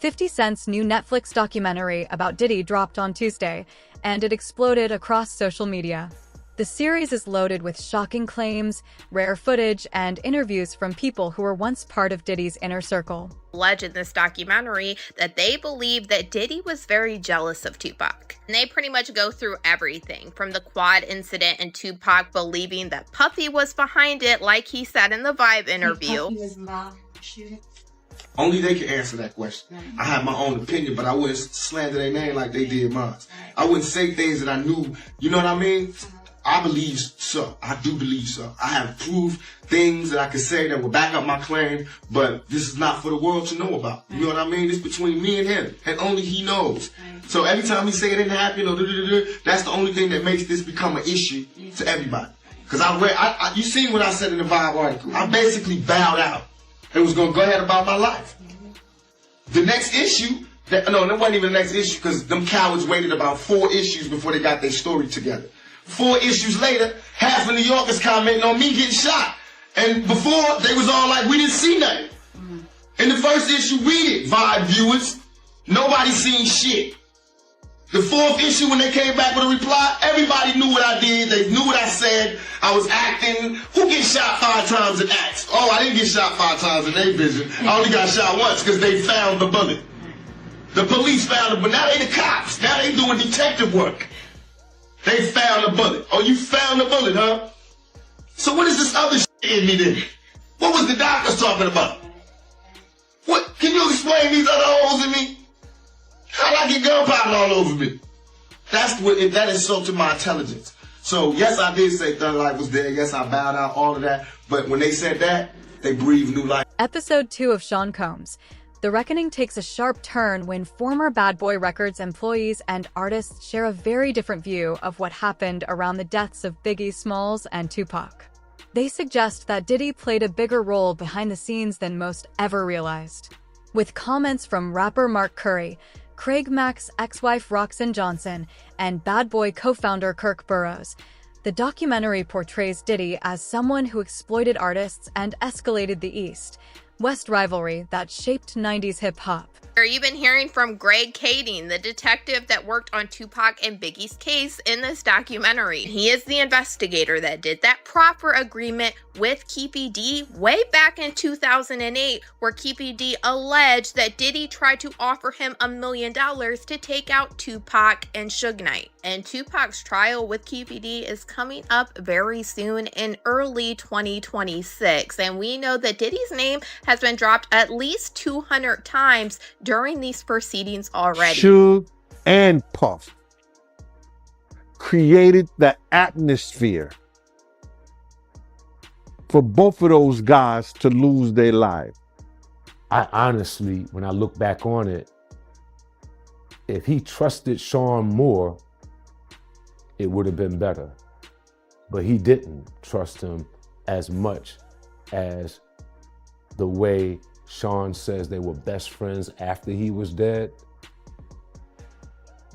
50 Cent's new Netflix documentary about Diddy dropped on Tuesday, and it exploded across social media. The series is loaded with shocking claims, rare footage, and interviews from people who were once part of Diddy's inner circle. Alleged in this documentary that they believe that Diddy was very jealous of Tupac. And they pretty much go through everything from the quad incident and Tupac believing that Puffy was behind it, like he said in the Vibe interview. Puffy was involved in the shooting. Only they can answer that question. I have my own opinion, but I wouldn't slander their name like they did mine. I wouldn't say things that I knew, you know what I mean? I believe so. I do believe so. I have proved things that I can say that will back up my claim, but this is not for the world to know about. You know what I mean? It's between me and him, and only he knows. So every time he say it didn't happen, or that's the only thing that makes this become an issue to everybody. Because you seen what I said in the Vibe article. I basically bowed out and was gonna go ahead about my life. The next issue, that wasn't even the next issue, because them cowards waited about 4 issues before they got their story together. 4 issues later, half of New Yorkers commenting on me getting shot. And before, they was all like, we didn't see nothing. In the first issue, we did, Vibe viewers. Nobody seen shit. The 4th issue, when they came back with a reply, everybody knew what I did. They knew what I said. I was acting. Who gets shot 5 times in acts? Oh, I didn't get shot 5 times in their vision. I only got shot once because they found the bullet. The police found it, but now they the cops. Now they doing detective work. They found a bullet. Oh, you found a bullet, huh? So what is this other shit in me then? What was the doctors talking about? What? Can you explain these other holes in me? How'd I get gunpowder all over me? That insulted my intelligence. So yes, I did say Thug Life was there. Yes, I bowed out, all of that. But when they said that, they breathed new life. Episode 2 of Sean Combs. The reckoning takes a sharp turn when former Bad Boy Records employees and artists share a very different view of what happened around the deaths of Biggie Smalls and Tupac. They suggest that Diddy played a bigger role behind the scenes than most ever realized. With comments from rapper Mark Curry, Craig Mack's ex-wife Roxanne Johnson, and Bad Boy co-founder Kirk Burroughs, the documentary portrays Diddy as someone who exploited artists and escalated the East-West rivalry that shaped 90s hip-hop. Or even hearing from Greg Kading, the detective that worked on Tupac and Biggie's case in this documentary. He is the investigator that did that proper agreement with Keefe D way back in 2008, where Keefe D alleged that Diddy tried to offer him $1 million to take out Tupac and Suge Knight. And Tupac's trial with Keefe D is coming up very soon in early 2026. And we know that Diddy's name has been dropped at least 200 times during these proceedings already. Suge and Puff created the atmosphere for both of those guys to lose their lives. I honestly, when I look back on it, if he trusted Sean more, it would have been better. But he didn't trust him as much as the way Sean says they were best friends after he was dead.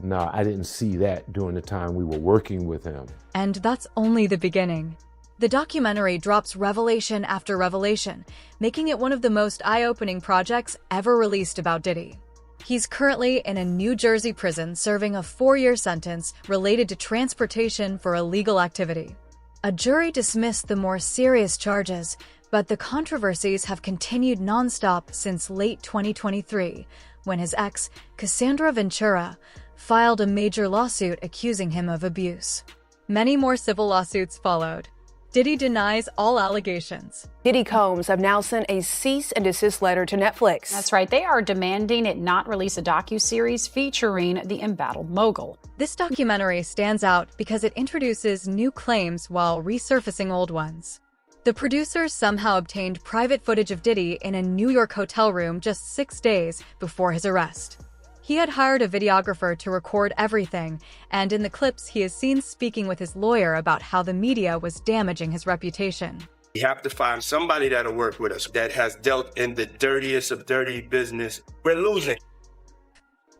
Nah, I didn't see that during the time we were working with him. And that's only the beginning. The documentary drops revelation after revelation, making it one of the most eye-opening projects ever released about Diddy. He's currently in a New Jersey prison serving a 4-year sentence related to transportation for illegal activity. A jury dismissed the more serious charges, but the controversies have continued nonstop since late 2023, when his ex, Cassandra Ventura, filed a major lawsuit accusing him of abuse. Many more civil lawsuits followed. Diddy denies all allegations. Diddy Combs have now sent a cease and desist letter to Netflix. That's right. They are demanding it not release a docuseries featuring the embattled mogul. This documentary stands out because it introduces new claims while resurfacing old ones. The producers somehow obtained private footage of Diddy in a New York hotel room just 6 days before his arrest. He had hired a videographer to record everything, and in the clips he is seen speaking with his lawyer about how the media was damaging his reputation. We have to find somebody that'll work with us that has dealt in the dirtiest of dirty business. We're losing.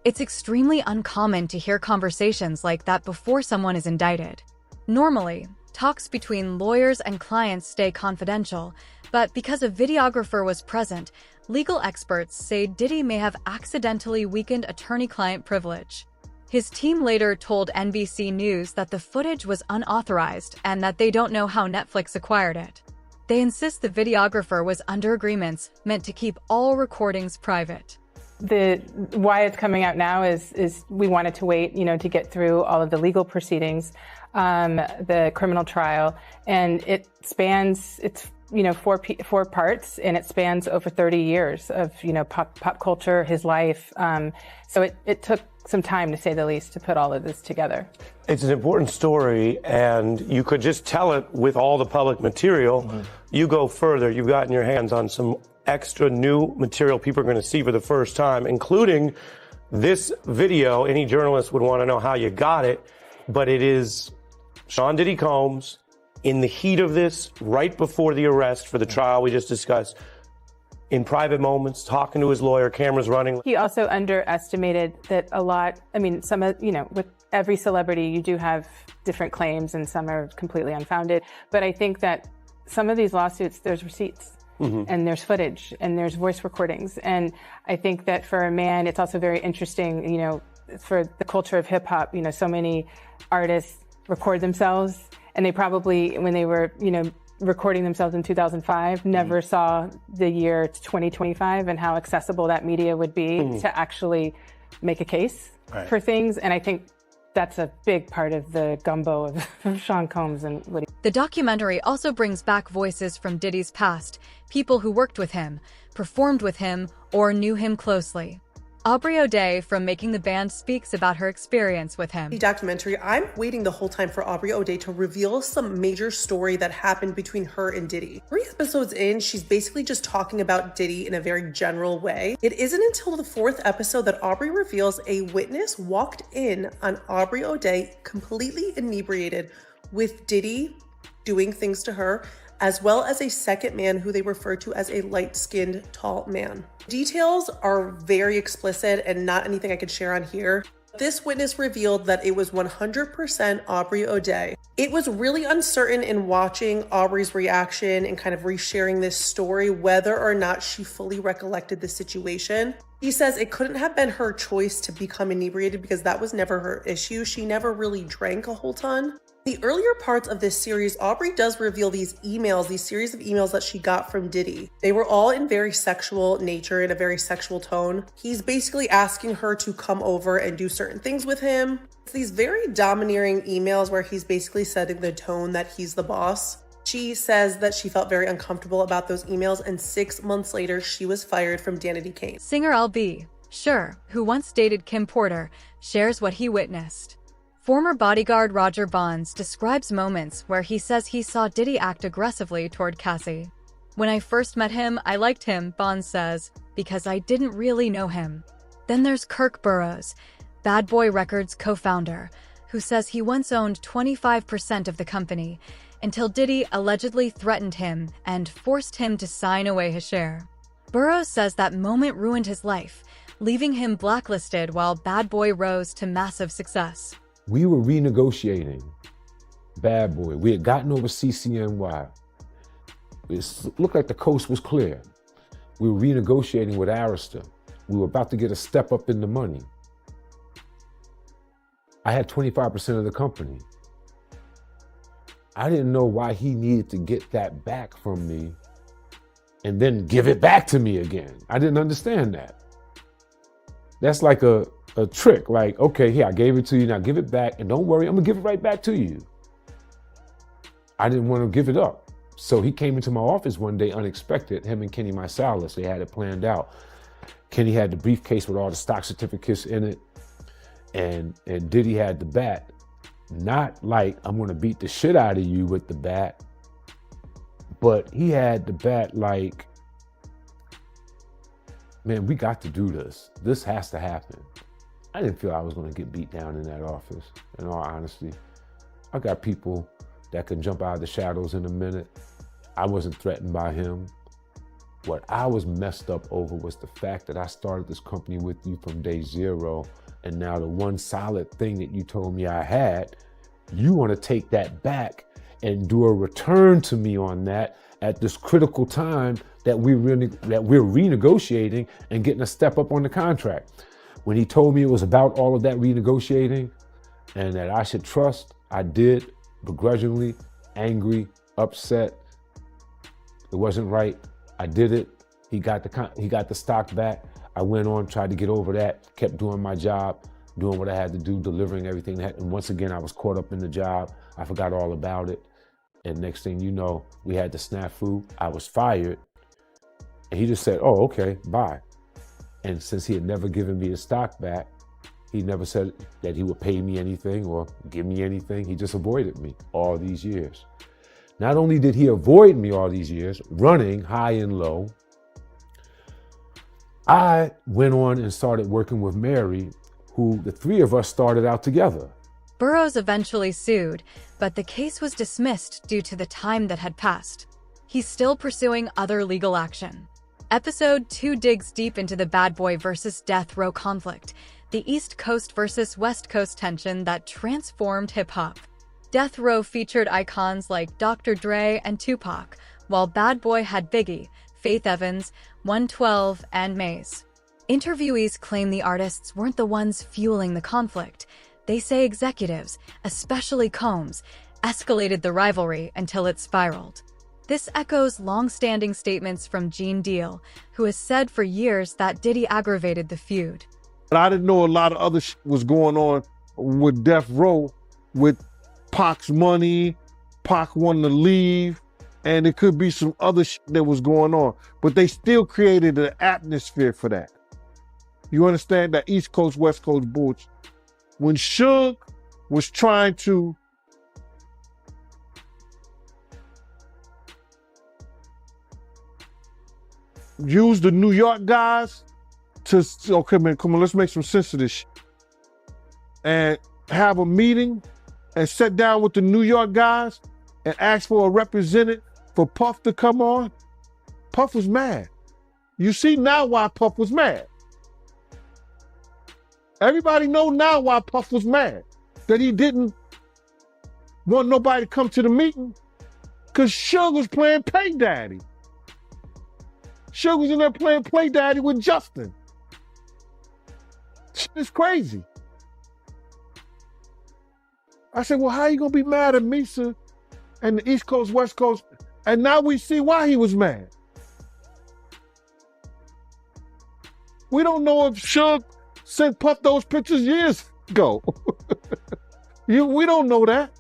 It's extremely uncommon to hear conversations like that before someone is indicted. Normally, talks between lawyers and clients stay confidential, but because a videographer was present, Legal experts say Diddy may have accidentally weakened attorney-client privilege. His team later told NBC News that the footage was unauthorized and that they don't know how Netflix acquired it. They insist the videographer was under agreements meant to keep all recordings private. Why it's coming out now is we wanted to wait, to get through all of the legal proceedings, the criminal trial, and it's four parts, and it spans over 30 years of, pop culture, his life. So it took some time, to say the least, to put all of this together. It's an important story, and you could just tell it with all the public material. Mm-hmm. You go further, you've gotten your hands on some extra new material people are going to see for the first time, including this video. Any journalist would want to know how you got it, but it is Sean Diddy Combs in the heat of this, right before the arrest for the trial we just discussed, in private moments, talking to his lawyer, cameras running. He also underestimated that with every celebrity, you do have different claims and some are completely unfounded. But I think that some of these lawsuits, there's receipts. Mm-hmm. And there's footage and there's voice recordings. And I think that for a man, it's also very interesting, for the culture of hip hop, so many artists record themselves, and they probably, when they were, recording themselves in 2005, never saw the year 2025 and how accessible that media would be to actually make a case for things. And I think that's a big part of the gumbo of Sean Combs and what he... The documentary also brings back voices from Diddy's past, people who worked with him, performed with him, or knew him closely. Aubrey O'Day from Making the Band speaks about her experience with him. The documentary, I'm waiting the whole time for Aubrey O'Day to reveal some major story that happened between her and Diddy. 3 episodes in, she's basically just talking about Diddy in a very general way. It isn't until the 4th episode that Aubrey reveals a witness walked in on Aubrey O'Day completely inebriated with Diddy doing things to her, as well as a second man who they refer to as a light-skinned, tall man. Details are very explicit and not anything I could share on here. This witness revealed that it was 100% Aubrey O'Day. It was really uncertain in watching Aubrey's reaction and kind of resharing this story whether or not she fully recollected the situation. He says it couldn't have been her choice to become inebriated because that was never her issue. She never really drank a whole ton. The earlier parts of this series, Aubrey does reveal these series of emails that she got from Diddy. They were all in very sexual nature, in a very sexual tone. He's basically asking her to come over and do certain things with him. It's these very domineering emails where he's basically setting the tone that he's the boss. She says that she felt very uncomfortable about those emails, and 6 months later, she was fired from Danity Kane. Singer LB, Sure, who once dated Kim Porter, shares what he witnessed. Former bodyguard Roger Bonds describes moments where he says he saw Diddy act aggressively toward Cassie. When I first met him, I liked him, Bonds says, because I didn't really know him. Then there's Kirk Burroughs, Bad Boy Records co-founder, who says he once owned 25% of the company, until Diddy allegedly threatened him and forced him to sign away his share. Burroughs says that moment ruined his life, leaving him blacklisted while Bad Boy rose to massive success. We were renegotiating Bad Boy. We had gotten over CCNY. It looked like the coast was clear. We were renegotiating with Arista. We were about to get a step up in the money. I had 25% of the company. I didn't know why he needed to get that back from me and then give it back to me again. I didn't understand that. That's like a trick, like, okay, here, I gave it to you, now give it back, and don't worry, I'm gonna give it right back to you. I didn't want to give it up. So he came into my office one day unexpected, him and Kenny Marsalis, they had it planned out. Kenny had the briefcase with all the stock certificates in it, and Diddy had the bat. Not like, I'm gonna beat the shit out of you with the bat, but he had the bat like, man, we got to do this. This has to happen. I didn't feel I was gonna get beat down in that office, in all honesty. I got people that can jump out of the shadows in a minute. I wasn't threatened by him. What I was messed up over was the fact that I started this company with you from day zero, and now the one solid thing that you told me I had, you wanna take that back and do a return to me on that at this critical time that we're renegotiating and getting a step up on the contract. When he told me it was about all of that renegotiating and that I should trust, I did, begrudgingly, angry, upset. It wasn't right. I did it. He got the stock back. I went on, tried to get over that, kept doing my job, doing what I had to do, delivering everything. And once again, I was caught up in the job. I forgot all about it. And next thing you know, we had the snafu. I was fired. And he just said, oh, okay, bye. And since he had never given me the stock back, he never said that he would pay me anything or give me anything. He just avoided me all these years. Not only did he avoid me all these years, running high and low, I went on and started working with Mary, who the three of us started out together. Burroughs eventually sued, but the case was dismissed due to the time that had passed. He's still pursuing other legal action. Episode 2 digs deep into the Bad Boy versus Death Row conflict, the East Coast versus West Coast tension that transformed hip-hop. Death Row featured icons like Dr. Dre and Tupac, while Bad Boy had Biggie, Faith Evans, 112, and Maze. Interviewees claim the artists weren't the ones fueling the conflict. They say executives, especially Combs, escalated the rivalry until it spiraled. This echoes long-standing statements from Gene Deal, who has said for years that Diddy aggravated the feud. I didn't know a lot of other shit was going on with Death Row, with Pac's money, Pac wanting to leave, and it could be some other shit that was going on. But they still created an atmosphere for that. You understand that East Coast, West Coast bullshit. When Suge was trying to use the New York guys to, okay, man, come on, let's make some sense of this shit. And have a meeting and sit down with the New York guys and ask for a representative for Puff to come on. Puff was mad. You see now why Puff was mad. Everybody know now why Puff was mad. That he didn't want nobody to come to the meeting because Suge was playing Pay Daddy. Suge was in there playing Play Daddy with Justin. It's crazy. I said, well, how you gonna be mad at Misa and the East Coast, West Coast? And now we see why he was mad. We don't know if Suge sent Puff those pictures years ago. We don't know that.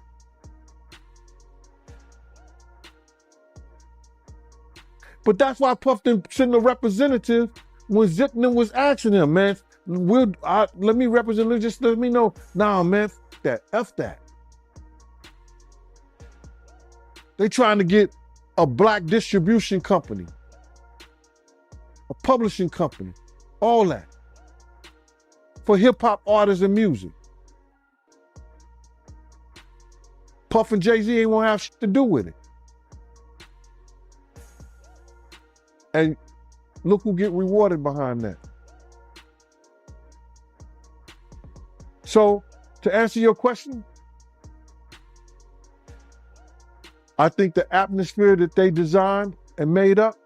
But that's why Puff didn't send a representative when Zipman was asking him, man, let me represent, just let me know. Nah, man, F that. They trying to get a black distribution company, a publishing company, all that. For hip-hop artists and music. Puff and Jay-Z ain't gonna have shit to do with it. And look who get rewarded behind that. So, to answer your question, I think the atmosphere that they designed and made up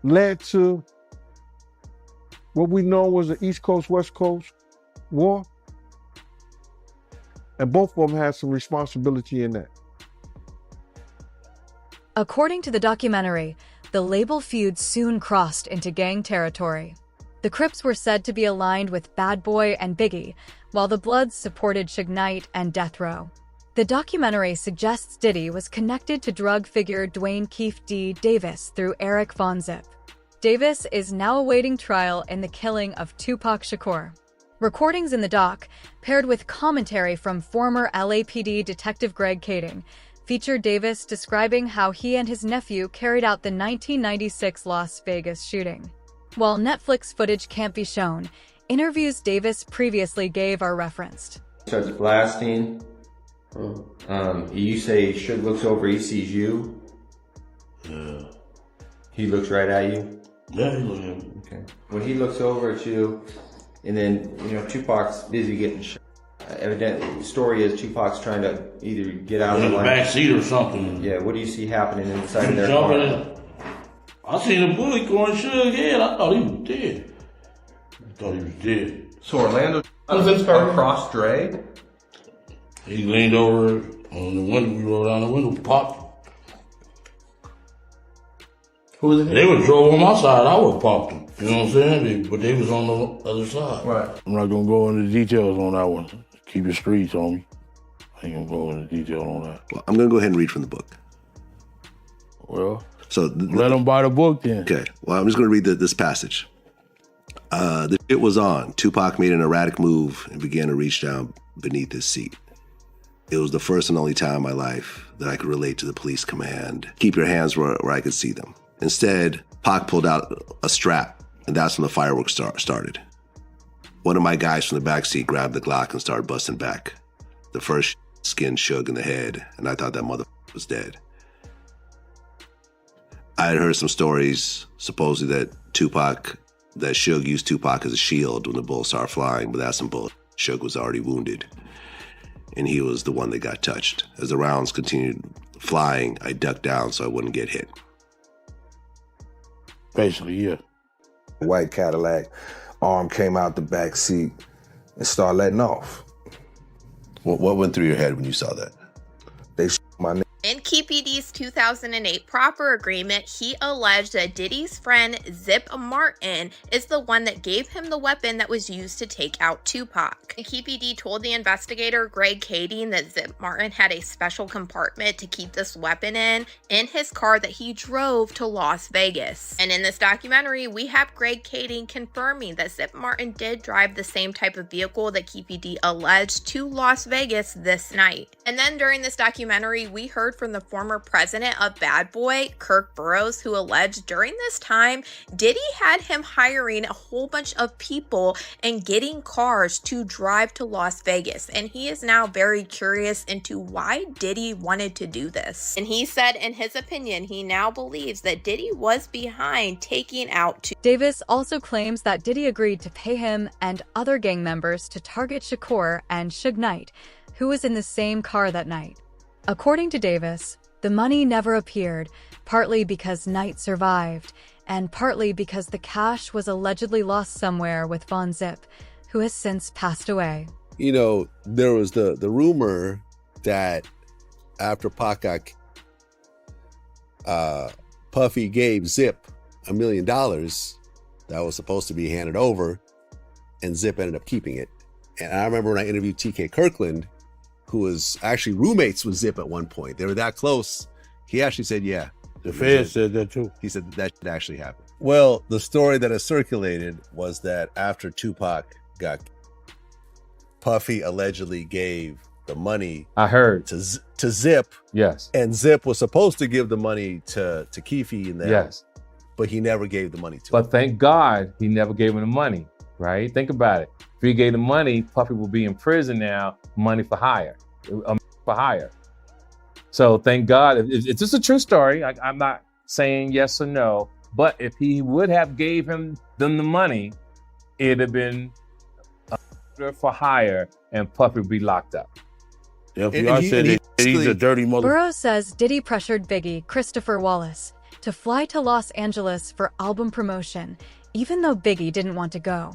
led to what we know was the East Coast, West Coast war. And both of them had some responsibility in that. According to the documentary, the label feud soon crossed into gang territory. The Crips were said to be aligned with Bad Boy and Biggie, while the Bloods supported Suge Knight and Death Row. The documentary suggests Diddy was connected to drug figure Dwayne Keefe D. Davis through Eric Von Zip. Davis is now awaiting trial in the killing of Tupac Shakur. Recordings in the doc, paired with commentary from former LAPD Detective Greg Kading, feature Davis describing how he and his nephew carried out the 1996 Las Vegas shooting. While Netflix footage can't be shown, interviews Davis previously gave are referenced. Starts blasting. You say Suge looks over, he sees you. Yeah. He looks right at you? Yeah, he looks at me. Okay. When he looks over at you, and then, Tupac's busy getting shot, Evidently, the story is Tupac's trying to either get out of in the the back seat or something. Yeah, what do you see happening inside of their Jumping car? in. I seen a bullet going Suge's head. I thought he was dead. So Orlando across Dre? He leaned over on the window. We rolled down the window, popped. Who was it? They would drove on my side. I would pop them. You know what I'm saying? But they was on the other side. Right. I'm not gonna go into details on that one. Keep your streets on me. I ain't gonna go into detail on that. Well, I'm gonna go ahead and read from the book. Well, so let them buy the book then. Okay. Well, I'm just gonna read this passage. The shit was on. Tupac made an erratic move and began to reach down beneath his seat. It was the first and only time in my life that I could relate to the police command. Keep your hands where I could see them. Instead, Pac pulled out a strap, and that's when the fireworks started. One of my guys from the backseat grabbed the Glock and started busting back. The first skin shook in the head, and I thought that motherfucker was dead. I had heard some stories, supposedly that Suge used Tupac as a shield when the bullets started flying, but that's some bullshit. Suge was already wounded, and he was the one that got touched. As the rounds continued flying, I ducked down so I wouldn't get hit. Basically, yeah. White Cadillac, arm came out the back seat and started letting off. What went through your head when you saw that? They my name. In KPD's 2008 proper agreement, he alleged that Diddy's friend Zip Martin is the one that gave him the weapon that was used to take out Tupac. And KPD told the investigator Greg Kading that Zip Martin had a special compartment to keep this weapon in his car that he drove to Las Vegas. And in this documentary, we have Greg Kading confirming that Zip Martin did drive the same type of vehicle that KPD alleged to Las Vegas this night. And then during this documentary, we heard from the former president of Bad Boy, Kirk Burroughs, who alleged during this time, Diddy had him hiring a whole bunch of people and getting cars to drive to Las Vegas. And he is now very curious into why Diddy wanted to do this. And he said, in his opinion, he now believes that Diddy was behind taking out Davis also claims that Diddy agreed to pay him and other gang members to target Shakur and Suge Knight, who was in the same car that night. According to Davis, the money never appeared, partly because Knight survived, and partly because the cash was allegedly lost somewhere with Von Zip, who has since passed away. You know, there was the rumor that after Pac got Puffy gave Zip $1 million that was supposed to be handed over, and Zip ended up keeping it. And I remember when I interviewed TK Kirkland, who was actually roommates with Zip at one point. They were that close. He actually said, yeah. The Fed said that too. He said that actually happened. Well, the story that has circulated was that after Tupac got, Puffy allegedly gave the money. I heard to Zip. Yes. And Zip was supposed to give the money to Keefe and them. Yes. But he never gave the money to him. But thank God he never gave him the money, right? Think about it. If he gave the money, Puffy will be in prison now, money for hire. So thank God. It's just a true story. I'm not saying yes or no, but if he would have gave them the money, it'd have been for hire and Puffy would be locked up. The FBI said he's a dirty mother. Burroughs says Diddy pressured Biggie, Christopher Wallace, to fly to Los Angeles for album promotion, even though Biggie didn't want to go.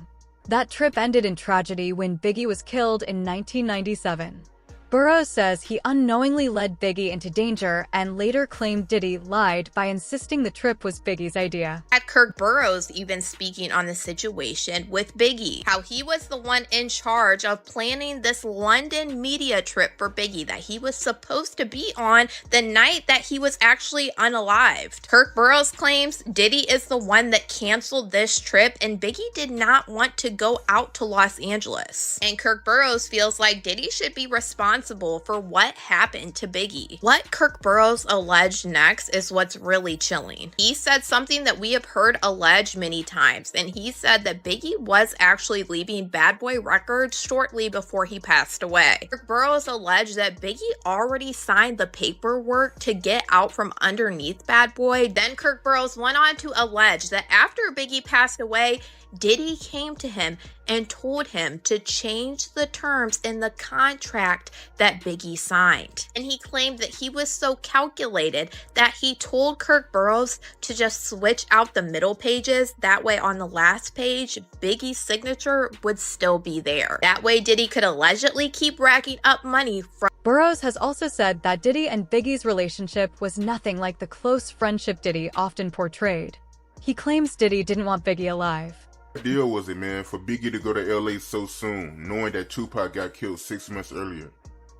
That trip ended in tragedy when Biggie was killed in 1997. Burroughs says he unknowingly led Biggie into danger and later claimed Diddy lied by insisting the trip was Biggie's idea. At Kirk Burroughs even speaking on the situation with Biggie, how he was the one in charge of planning this London media trip for Biggie that he was supposed to be on the night that he was actually unalived. Kirk Burroughs claims Diddy is the one that canceled this trip and Biggie did not want to go out to Los Angeles. And Kirk Burroughs feels like Diddy should be responsible for what happened to Biggie. What Kirk Burroughs alleged next is what's really chilling. He said something that we have heard alleged many times, and he said that Biggie was actually leaving Bad Boy Records shortly before he passed away. Kirk Burroughs alleged that Biggie already signed the paperwork to get out from underneath Bad Boy. Then Kirk Burroughs went on to allege that after Biggie passed away, Diddy came to him and told him to change the terms in the contract that Biggie signed. And he claimed that he was so calculated that he told Kirk Burroughs to just switch out the middle pages. That way on the last page, Biggie's signature would still be there. That way Diddy could allegedly keep racking up money from. Burroughs has also said that Diddy and Biggie's relationship was nothing like the close friendship Diddy often portrayed. He claims Diddy didn't want Biggie alive. What deal was it, man, for Biggie to go to LA so soon, knowing that Tupac got killed 6 months earlier?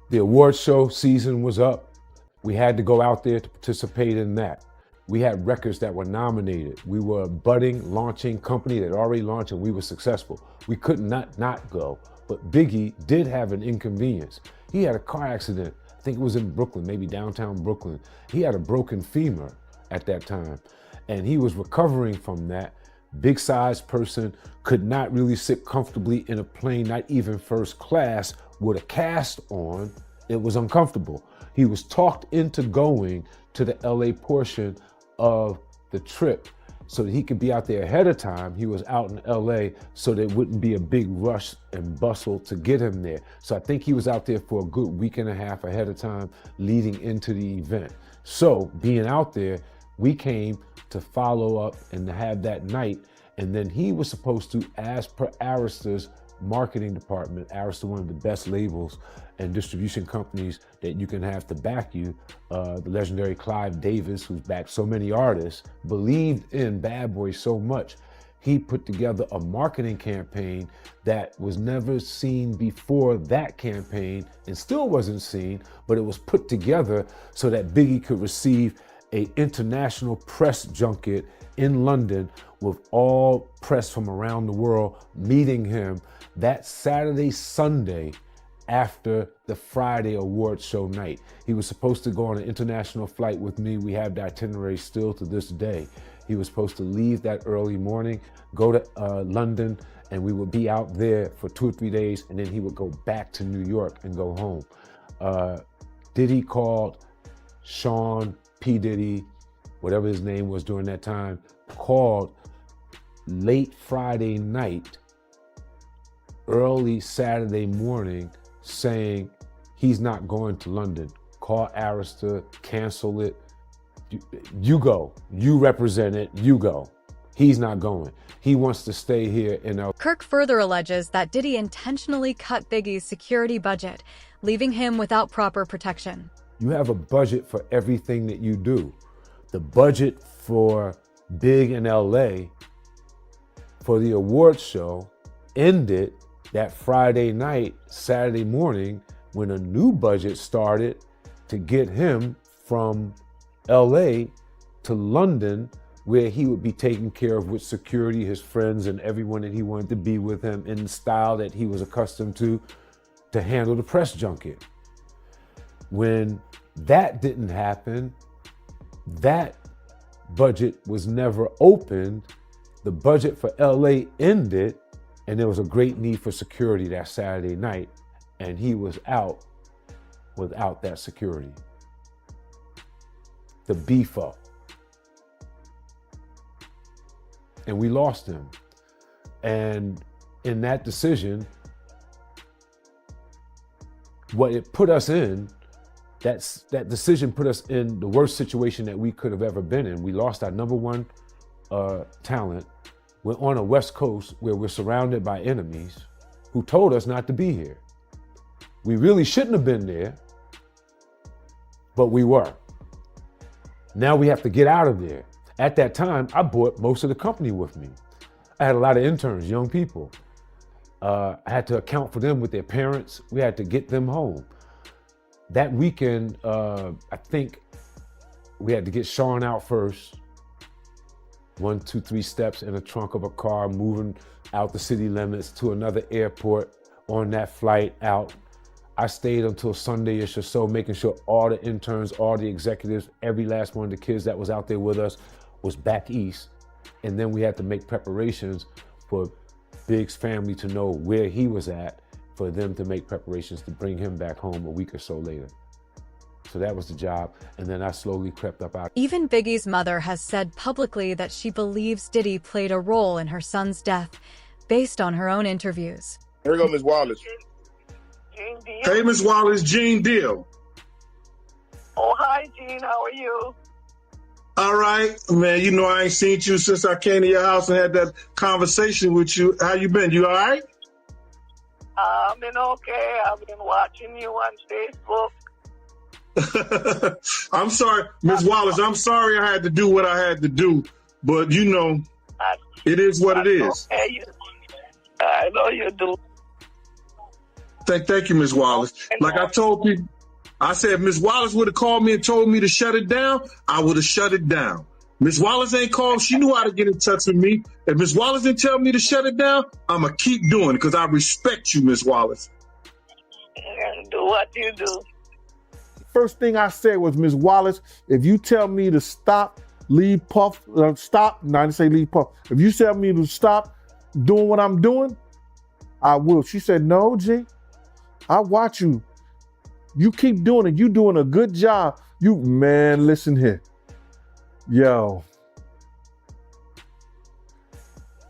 The award show season was up. We had to go out there to participate in that. We had records that were nominated. We were a budding, launching company that already launched, and we were successful. We could not go. But Biggie did have an inconvenience. He had a car accident. I think it was in Brooklyn, maybe downtown Brooklyn. He had a broken femur at that time, and he was recovering from that. Big-sized person, could not really sit comfortably in a plane, not even first class, with a cast on. It was uncomfortable. He was talked into going to the LA portion of the trip so that he could be out there ahead of time. He was out in LA so there wouldn't be a big rush and bustle to get him there. So I think he was out there for a good week and a half ahead of time leading into the event. So being out there, we came to follow up and to have that night. And then he was supposed to, as per Arista marketing department, Arista, one of the best labels and distribution companies that you can have to back you, the legendary Clive Davis, who's backed so many artists, believed in Bad Boy so much, he put together a marketing campaign that was never seen before that campaign and still wasn't seen, but it was put together so that Biggie could receive an international press junket in London with all press from around the world meeting him that Saturday, Sunday after the Friday award show night. He was supposed to go on an international flight with me. We have the itinerary still to this day. He was supposed to leave that early morning, go to London, and we would be out there for 2 or 3 days, and then he would go back to New York and go home. Diddy called Sean P. Diddy, whatever his name was during that time, called late Friday night, early Saturday morning, saying he's not going to London. Call Arista, cancel it. You go. You represent it. You go. He's not going. He wants to stay here in LA. Kirk further alleges that Diddy intentionally cut Biggie's security budget, leaving him without proper protection. You have a budget for everything that you do. The budget for Big in LA for the award show ended that Friday night, Saturday morning, when a new budget started to get him from LA to London, where he would be taken care of with security, his friends, and everyone that he wanted to be with him in the style that he was accustomed to handle the press junket. When that didn't happen, that budget was never opened. The budget for LA ended, and there was a great need for security that Saturday night, and he was out without that security. The beef up. And we lost him. And in that decision, what it put us in, that decision put us in the worst situation that we could have ever been in. We lost our number one talent. We're on a West Coast where we're surrounded by enemies who told us not to be here. We really shouldn't have been there, but we were. Now we have to get out of there. At that time, I brought most of the company with me. I had a lot of interns, young people. I had to account for them with their parents. We had to get them home. That weekend, I think we had to get Sean out first. 1, 2, 3 steps in the trunk of a car, moving out the city limits to another airport on that flight out. I stayed until Sunday-ish or so, making sure all the interns, all the executives, every last one of the kids that was out there with us was back east. And then we had to make preparations for Big's family to know where he was at, for them to make preparations to bring him back home a week or so later. So that was the job. And then I slowly crept up out. Even Biggie's mother has said publicly that she believes Diddy played a role in her son's death based on her own interviews. Here go Ms. Wallace. Hey, Ms. Wallace, Gene Deal. Oh, hi, Gene. How are you? All right, man. You know I ain't seen you since I came to your house and had that conversation with you. How you been? You all right? I've been okay. I've been watching you on Facebook. I'm sorry, Ms. Wallace. I'm sorry I had to do what I had to do, but you know, it is what it is. Okay. I know you do. Thank you, Ms. Wallace. Like I told people, I said, if Ms. Wallace would have called me and told me to shut it down, I would have shut it down. Ms. Wallace ain't called. She knew how to get in touch with me. If Ms. Wallace didn't tell me to shut it down, I'm going to keep doing it because I respect you, Ms. Wallace. Do what you do. First thing I said was, Ms. Wallace, if you tell me to stop, leave Puff, stop, no, I didn't say leave Puff. If you tell me to stop doing what I'm doing, I will. She said, no, G, I watch you. You keep doing it. You doing a good job. You, man, listen here. Yo.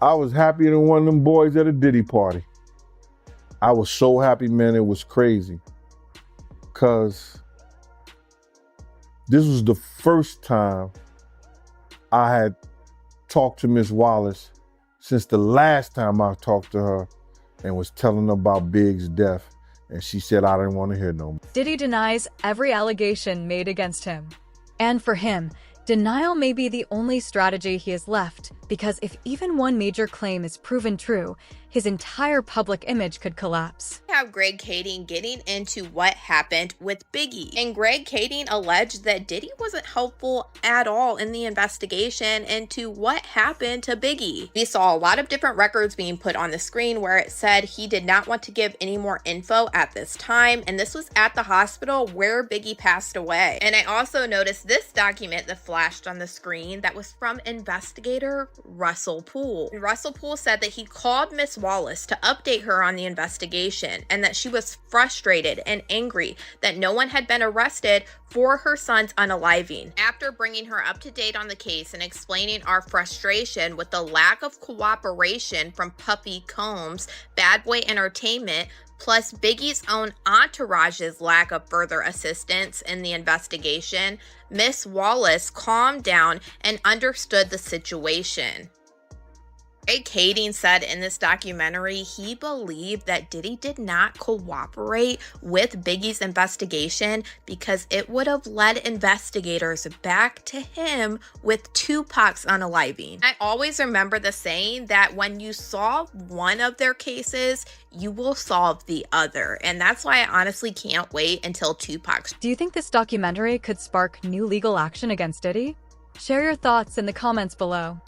I was happier than one of them boys at a Diddy party. I was so happy, man, it was crazy. Because this was the first time I had talked to Miss Wallace since the last time I talked to her and was telling her about Big's death. And she said, I didn't want to hear no more. Diddy denies every allegation made against him. And for him, denial may be the only strategy he has left, because if even one major claim is proven true, his entire public image could collapse. We have Greg Kading getting into what happened with Biggie. And Greg Kading alleged that Diddy wasn't helpful at all in the investigation into what happened to Biggie. We saw a lot of different records being put on the screen where it said he did not want to give any more info at this time, and this was at the hospital where Biggie passed away. And I also noticed this document that flashed on the screen that was from investigator Russell Poole. And Russell Poole said that he called Miss Wallace to update her on the investigation and that she was frustrated and angry that no one had been arrested for her son's unaliving. After bringing her up to date on the case and explaining our frustration with the lack of cooperation from Puffy Combs, Bad Boy Entertainment, plus Biggie's own entourage's lack of further assistance in the investigation, Miss Wallace calmed down and understood the situation. Greg Kading said in this documentary he believed that Diddy did not cooperate with Biggie's investigation because it would have led investigators back to him with Tupac's unaliving. I always remember the saying that when you solve one of their cases, you will solve the other. And that's why I honestly can't wait until Tupac's. Do you think this documentary could spark new legal action against Diddy? Share your thoughts in the comments below.